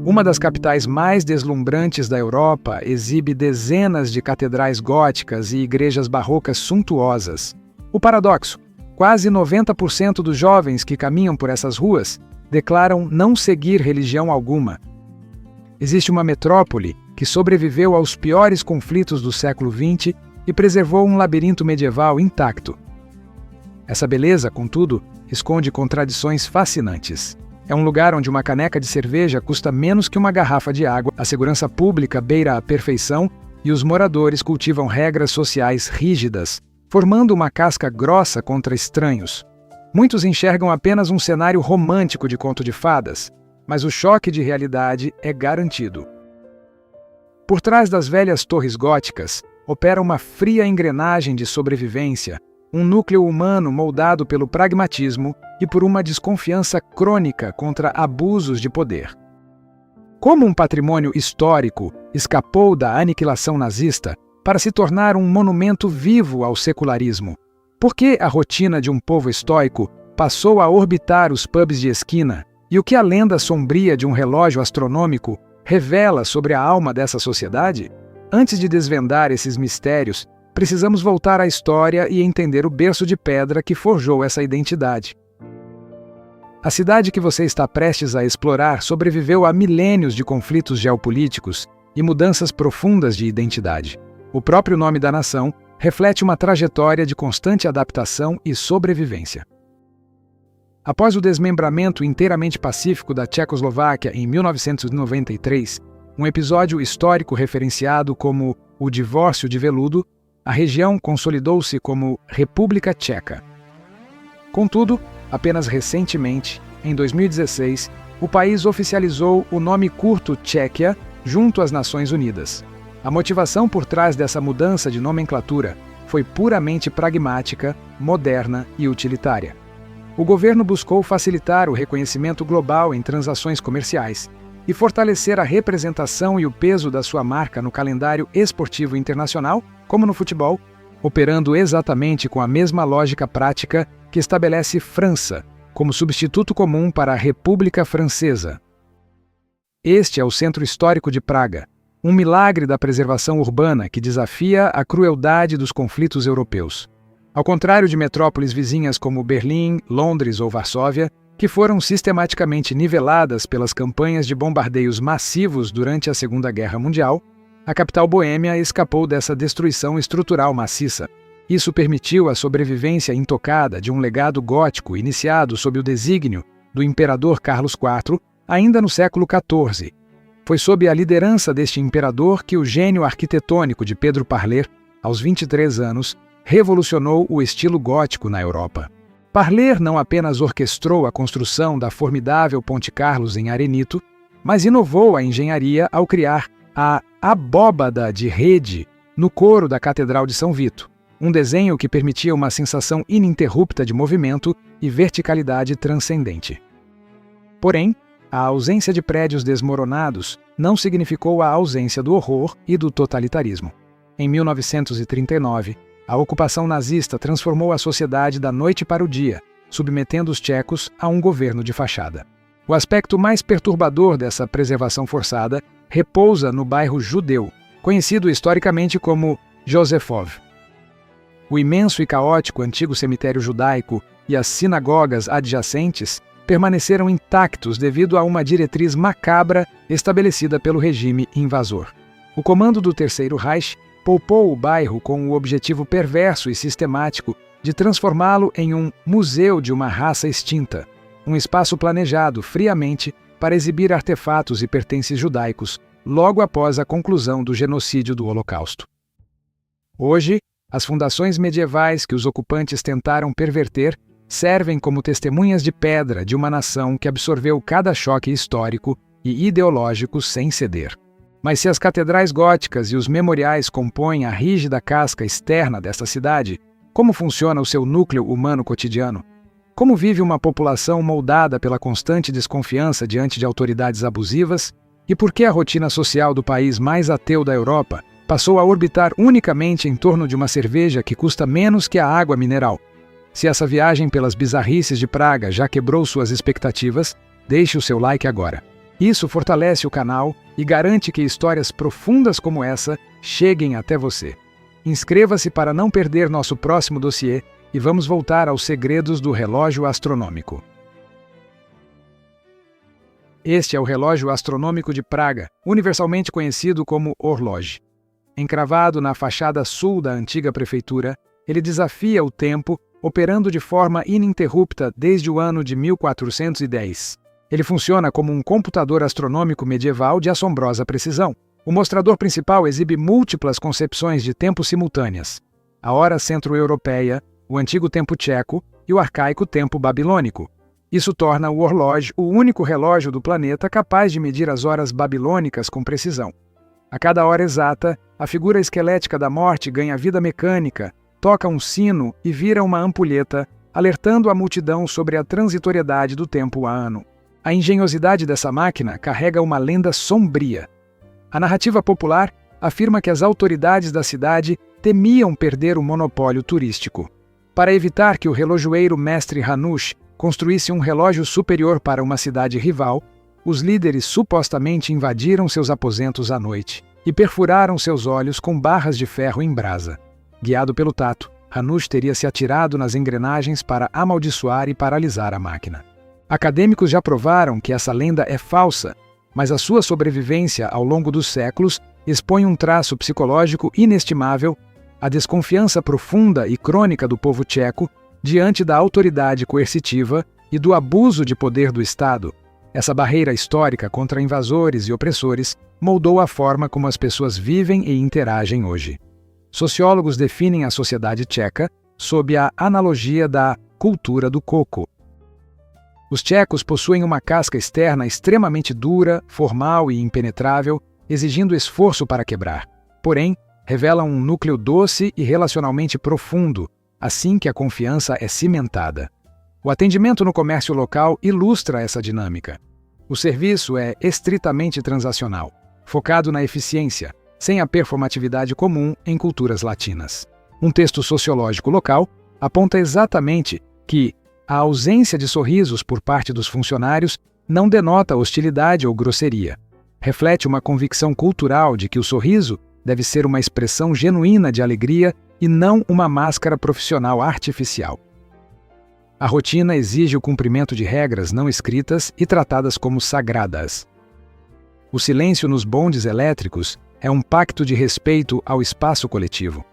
Uma das capitais mais deslumbrantes da Europa exibe dezenas de catedrais góticas e igrejas barrocas suntuosas. O paradoxo: quase 90% dos jovens que caminham por essas ruas declaram não seguir religião alguma. Existe uma metrópole que sobreviveu aos piores conflitos do século XX e preservou um labirinto medieval intacto. Essa beleza, contudo, esconde contradições fascinantes. É um lugar onde uma caneca de cerveja custa menos que uma garrafa de água, a segurança pública beira a perfeição e os moradores cultivam regras sociais rígidas, formando uma casca grossa contra estranhos. Muitos enxergam apenas um cenário romântico de conto de fadas, mas o choque de realidade é garantido. Por trás das velhas torres góticas, opera uma fria engrenagem de sobrevivência, um núcleo humano moldado pelo pragmatismo e por uma desconfiança crônica contra abusos de poder. Como um patrimônio histórico escapou da aniquilação nazista para se tornar um monumento vivo ao secularismo? Por que a rotina de um povo estoico passou a orbitar os pubs de esquina? E o que a lenda sombria de um relógio astronômico revela sobre a alma dessa sociedade? Antes de desvendar esses mistérios, precisamos voltar à história e entender o berço de pedra que forjou essa identidade. A cidade que você está prestes a explorar sobreviveu a milênios de conflitos geopolíticos e mudanças profundas de identidade. O próprio nome da nação reflete uma trajetória de constante adaptação e sobrevivência. Após o desmembramento inteiramente pacífico da Tchecoslováquia em 1993, um episódio histórico referenciado como o Divórcio de Veludo, a região consolidou-se como República Tcheca. Contudo, apenas recentemente, em 2016, o país oficializou o nome curto Tchequia junto às Nações Unidas. A motivação por trás dessa mudança de nomenclatura foi puramente pragmática, moderna e utilitária. O governo buscou facilitar o reconhecimento global em transações comerciais e fortalecer a representação e o peso da sua marca no calendário esportivo internacional, como no futebol, operando exatamente com a mesma lógica prática que estabelece França como substituto comum para a República Francesa. Este é o centro histórico de Praga, um milagre da preservação urbana que desafia a crueldade dos conflitos europeus. Ao contrário de metrópoles vizinhas como Berlim, Londres ou Varsóvia, que foram sistematicamente niveladas pelas campanhas de bombardeios massivos durante a Segunda Guerra Mundial, a capital boêmia escapou dessa destruição estrutural maciça. Isso permitiu a sobrevivência intocada de um legado gótico iniciado sob o desígnio do imperador Carlos IV, ainda no século XIV. Foi sob a liderança deste imperador que o gênio arquitetônico de Pedro Parler, aos 23 anos, revolucionou o estilo gótico na Europa. Parler não apenas orquestrou a construção da formidável Ponte Carlos em arenito, mas inovou a engenharia ao criar a abóbada de rede no coro da Catedral de São Vito, um desenho que permitia uma sensação ininterrupta de movimento e verticalidade transcendente. Porém, a ausência de prédios desmoronados não significou a ausência do horror e do totalitarismo. Em 1939, a ocupação nazista transformou a sociedade da noite para o dia, submetendo os tchecos a um governo de fachada. O aspecto mais perturbador dessa preservação forçada repousa no bairro judeu, conhecido historicamente como Josefov. O imenso e caótico antigo cemitério judaico e as sinagogas adjacentes permaneceram intactos devido a uma diretriz macabra estabelecida pelo regime invasor. O comando do Terceiro Reich poupou o bairro com o objetivo perverso e sistemático de transformá-lo em um museu de uma raça extinta, um espaço planejado friamente para exibir artefatos e pertences judaicos logo após a conclusão do genocídio do Holocausto. Hoje, as fundações medievais que os ocupantes tentaram perverter servem como testemunhas de pedra de uma nação que absorveu cada choque histórico e ideológico sem ceder. Mas se as catedrais góticas e os memoriais compõem a rígida casca externa desta cidade, como funciona o seu núcleo humano cotidiano? Como vive uma população moldada pela constante desconfiança diante de autoridades abusivas? E por que a rotina social do país mais ateu da Europa passou a orbitar unicamente em torno de uma cerveja que custa menos que a água mineral? Se essa viagem pelas bizarrices de Praga já quebrou suas expectativas, deixe o seu like agora. Isso fortalece o canal e garante que histórias profundas como essa cheguem até você. Inscreva-se para não perder nosso próximo dossiê e vamos voltar aos segredos do relógio astronômico. Este é o relógio astronômico de Praga, universalmente conhecido como horloge. Encravado na fachada sul da antiga prefeitura, ele desafia o tempo, operando de forma ininterrupta desde o ano de 1410. Ele funciona como um computador astronômico medieval de assombrosa precisão. O mostrador principal exibe múltiplas concepções de tempo simultâneas: a hora centro-europeia, o antigo tempo tcheco e o arcaico tempo babilônico. Isso torna o horloge o único relógio do planeta capaz de medir as horas babilônicas com precisão. A cada hora exata, a figura esquelética da morte ganha vida mecânica, toca um sino e vira uma ampulheta, alertando a multidão sobre a transitoriedade do tempo a ano. A engenhosidade dessa máquina carrega uma lenda sombria. A narrativa popular afirma que as autoridades da cidade temiam perder o monopólio turístico. Para evitar que o relojoeiro mestre Hanush construísse um relógio superior para uma cidade rival, os líderes supostamente invadiram seus aposentos à noite e perfuraram seus olhos com barras de ferro em brasa. Guiado pelo tato, Hanush teria se atirado nas engrenagens para amaldiçoar e paralisar a máquina. Acadêmicos já provaram que essa lenda é falsa, mas a sua sobrevivência ao longo dos séculos expõe um traço psicológico inestimável: a desconfiança profunda e crônica do povo tcheco diante da autoridade coercitiva e do abuso de poder do Estado. Essa barreira histórica contra invasores e opressores moldou a forma como as pessoas vivem e interagem hoje. Sociólogos definem a sociedade tcheca sob a analogia da cultura do coco. Os tchecos possuem uma casca externa extremamente dura, formal e impenetrável, exigindo esforço para quebrar. Porém, revelam um núcleo doce e relacionalmente profundo, assim que a confiança é cimentada. O atendimento no comércio local ilustra essa dinâmica. O serviço é estritamente transacional, focado na eficiência, sem a performatividade comum em culturas latinas. Um texto sociológico local aponta exatamente que a ausência de sorrisos por parte dos funcionários não denota hostilidade ou grosseria. Reflete uma convicção cultural de que o sorriso deve ser uma expressão genuína de alegria e não uma máscara profissional artificial. A rotina exige o cumprimento de regras não escritas e tratadas como sagradas. O silêncio nos bondes elétricos é um pacto de respeito ao espaço coletivo.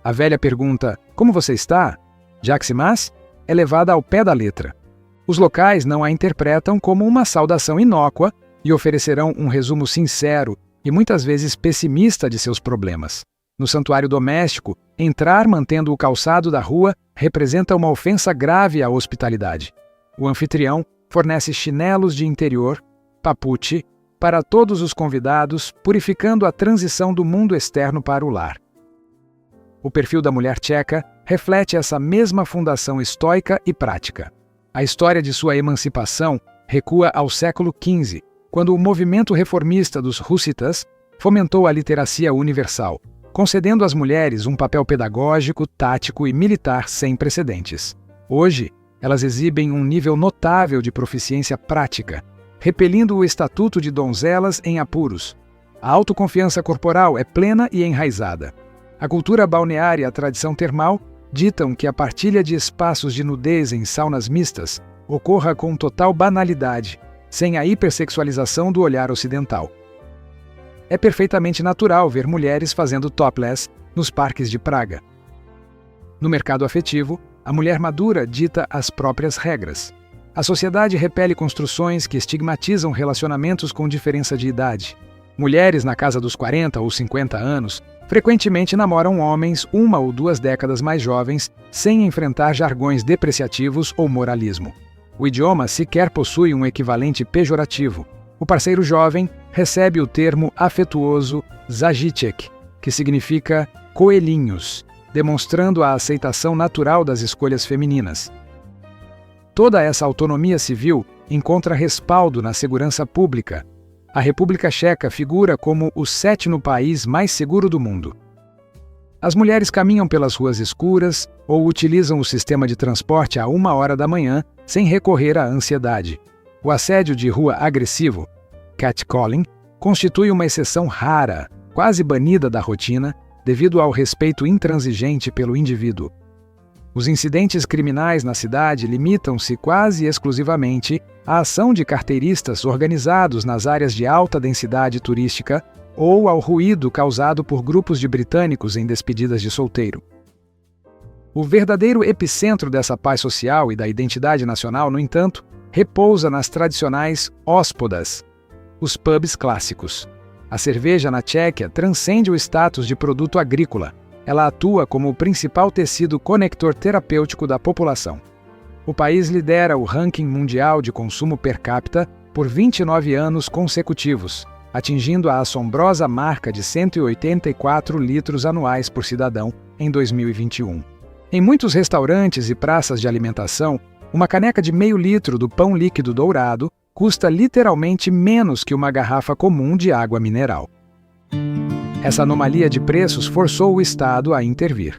A velha pergunta, "Como você está?" Jaximas, é levada ao pé da letra. Os locais não a interpretam como uma saudação inócua e oferecerão um resumo sincero e muitas vezes pessimista de seus problemas. No santuário doméstico, entrar mantendo o calçado da rua representa uma ofensa grave à hospitalidade. O anfitrião fornece chinelos de interior, papuche, para todos os convidados, purificando a transição do mundo externo para o lar. O perfil da mulher tcheca reflete essa mesma fundação estoica e prática. A história de sua emancipação recua ao século XV, quando o movimento reformista dos hussitas fomentou a literacia universal, concedendo às mulheres um papel pedagógico, tático e militar sem precedentes. Hoje, elas exibem um nível notável de proficiência prática, repelindo o estatuto de donzelas em apuros. A autoconfiança corporal é plena e enraizada. A cultura balneária e a tradição termal ditam que a partilha de espaços de nudez em saunas mistas ocorra com total banalidade, sem a hipersexualização do olhar ocidental. É perfeitamente natural ver mulheres fazendo topless nos parques de Praga. No mercado afetivo, a mulher madura dita as próprias regras. A sociedade repele construções que estigmatizam relacionamentos com diferença de idade. Mulheres na casa dos 40 ou 50 anos frequentemente namoram homens 1 ou 2 décadas mais jovens, sem enfrentar jargões depreciativos ou moralismo. O idioma sequer possui um equivalente pejorativo. O parceiro jovem recebe o termo afetuoso zajíček, que significa coelhinhos, demonstrando a aceitação natural das escolhas femininas. Toda essa autonomia civil encontra respaldo na segurança pública. A República Tcheca figura como o 7º país mais seguro do mundo. As mulheres caminham pelas ruas escuras ou utilizam o sistema de transporte a 1 hora da manhã sem recorrer à ansiedade. O assédio de rua agressivo catcalling, constitui uma exceção rara, quase banida da rotina, devido ao respeito intransigente pelo indivíduo. Os incidentes criminais na cidade limitam-se quase exclusivamente à ação de carteiristas organizados nas áreas de alta densidade turística ou ao ruído causado por grupos de britânicos em despedidas de solteiro. O verdadeiro epicentro dessa paz social e da identidade nacional, no entanto, repousa nas tradicionais hóspodas, os pubs clássicos. A cerveja na Tchequia transcende o status de produto agrícola. Ela atua como o principal tecido conector terapêutico da população. O país lidera o ranking mundial de consumo per capita por 29 anos consecutivos, atingindo a assombrosa marca de 184 litros anuais por cidadão em 2021. Em muitos restaurantes e praças de alimentação, uma caneca de meio litro do pão líquido dourado custa literalmente menos que uma garrafa comum de água mineral. Essa anomalia de preços forçou o Estado a intervir.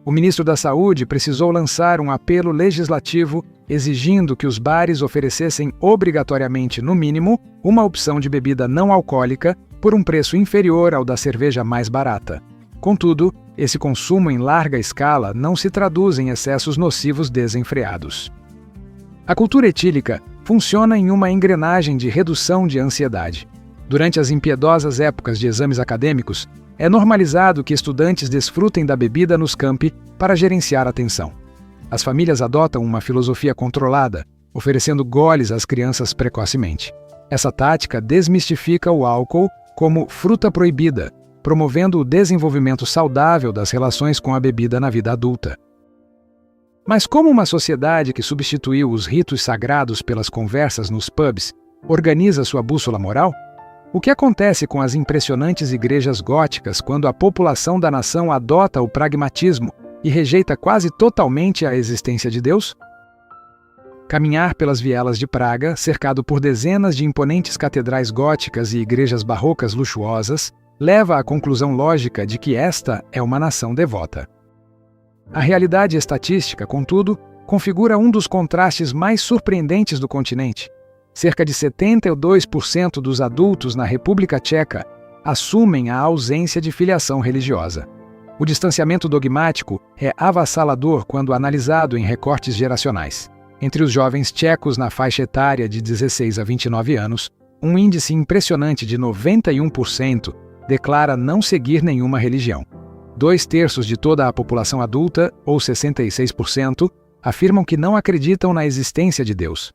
O ministro da Saúde precisou lançar um apelo legislativo exigindo que os bares oferecessem obrigatoriamente, no mínimo, uma opção de bebida não alcoólica por um preço inferior ao da cerveja mais barata. Contudo, esse consumo em larga escala não se traduz em excessos nocivos desenfreados. A cultura etílica funciona em uma engrenagem de redução de ansiedade. Durante as impiedosas épocas de exames acadêmicos, é normalizado que estudantes desfrutem da bebida nos campi para gerenciar a tensão. As famílias adotam uma filosofia controlada, oferecendo goles às crianças precocemente. Essa tática desmistifica o álcool como fruta proibida, promovendo o desenvolvimento saudável das relações com a bebida na vida adulta. Mas como uma sociedade que substituiu os ritos sagrados pelas conversas nos pubs organiza sua bússola moral? O que acontece com as impressionantes igrejas góticas quando a população da nação adota o pragmatismo e rejeita quase totalmente a existência de Deus? Caminhar pelas vielas de Praga, cercado por dezenas de imponentes catedrais góticas e igrejas barrocas luxuosas, leva à conclusão lógica de que esta é uma nação devota. A realidade estatística, contudo, configura um dos contrastes mais surpreendentes do continente. Cerca de 72% dos adultos na República Tcheca assumem a ausência de filiação religiosa. O distanciamento dogmático é avassalador quando analisado em recortes geracionais. Entre os jovens tchecos na faixa etária de 16 a 29 anos, um índice impressionante de 91% declara não seguir nenhuma religião. 2/3 de toda a população adulta, ou 66%, afirmam que não acreditam na existência de Deus.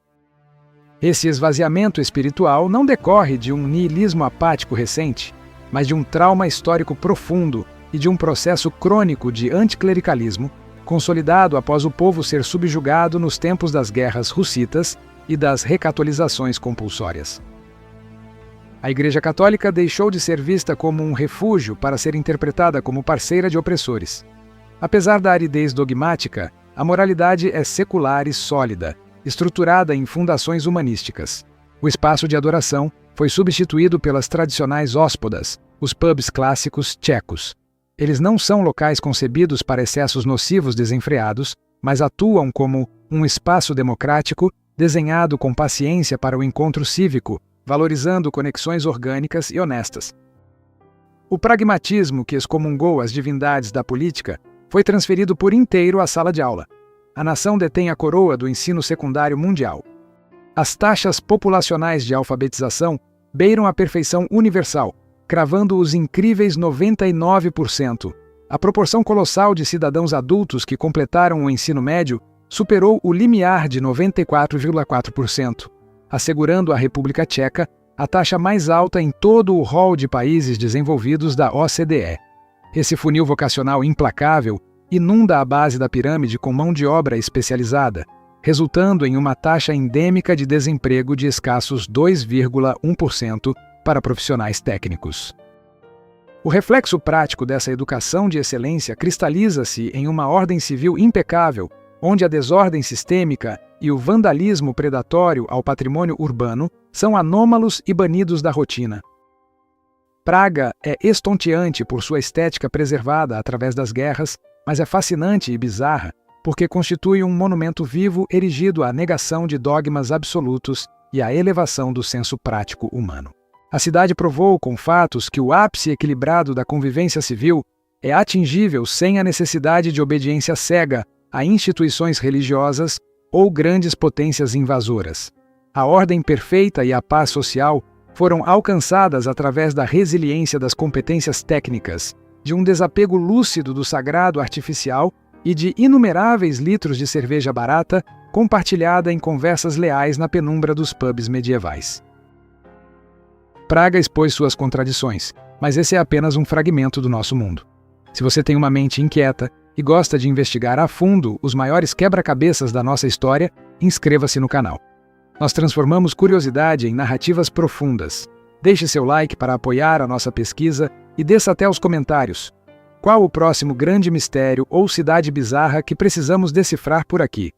Esse esvaziamento espiritual não decorre de um niilismo apático recente, mas de um trauma histórico profundo e de um processo crônico de anticlericalismo, consolidado após o povo ser subjugado nos tempos das guerras hussitas e das recatolizações compulsórias. A Igreja Católica deixou de ser vista como um refúgio para ser interpretada como parceira de opressores. Apesar da aridez dogmática, a moralidade é secular e sólida, estruturada em fundações humanísticas. O espaço de adoração foi substituído pelas tradicionais hóspodas, os pubs clássicos tchecos. Eles não são locais concebidos para excessos nocivos desenfreados, mas atuam como um espaço democrático desenhado com paciência para o encontro cívico, valorizando conexões orgânicas e honestas. O pragmatismo que excomungou as divindades da política foi transferido por inteiro à sala de aula. A nação detém a coroa do ensino secundário mundial. As taxas populacionais de alfabetização beiram a perfeição universal, cravando os incríveis 99%. A proporção colossal de cidadãos adultos que completaram o ensino médio superou o limiar de 94,4%, assegurando à República Tcheca a taxa mais alta em todo o rol de países desenvolvidos da OCDE. Esse funil vocacional implacável inunda a base da pirâmide com mão de obra especializada, resultando em uma taxa endêmica de desemprego de escassos 2,1% para profissionais técnicos. O reflexo prático dessa educação de excelência cristaliza-se em uma ordem civil impecável, onde a desordem sistêmica e o vandalismo predatório ao patrimônio urbano são anômalos e banidos da rotina. Praga é estonteante por sua estética preservada através das guerras, mas é fascinante e bizarra porque constitui um monumento vivo erigido à negação de dogmas absolutos e à elevação do senso prático humano. A cidade provou com fatos que o ápice equilibrado da convivência civil é atingível sem a necessidade de obediência cega a instituições religiosas ou grandes potências invasoras. A ordem perfeita e a paz social foram alcançadas através da resiliência das competências técnicas, de um desapego lúcido do sagrado artificial e de inumeráveis litros de cerveja barata compartilhada em conversas leais na penumbra dos pubs medievais. Praga expôs suas contradições, mas esse é apenas um fragmento do nosso mundo. Se você tem uma mente inquieta e gosta de investigar a fundo os maiores quebra-cabeças da nossa história, inscreva-se no canal. Nós transformamos curiosidade em narrativas profundas. Deixe seu like para apoiar a nossa pesquisa e desça até os comentários. Qual o próximo grande mistério ou cidade bizarra que precisamos decifrar por aqui?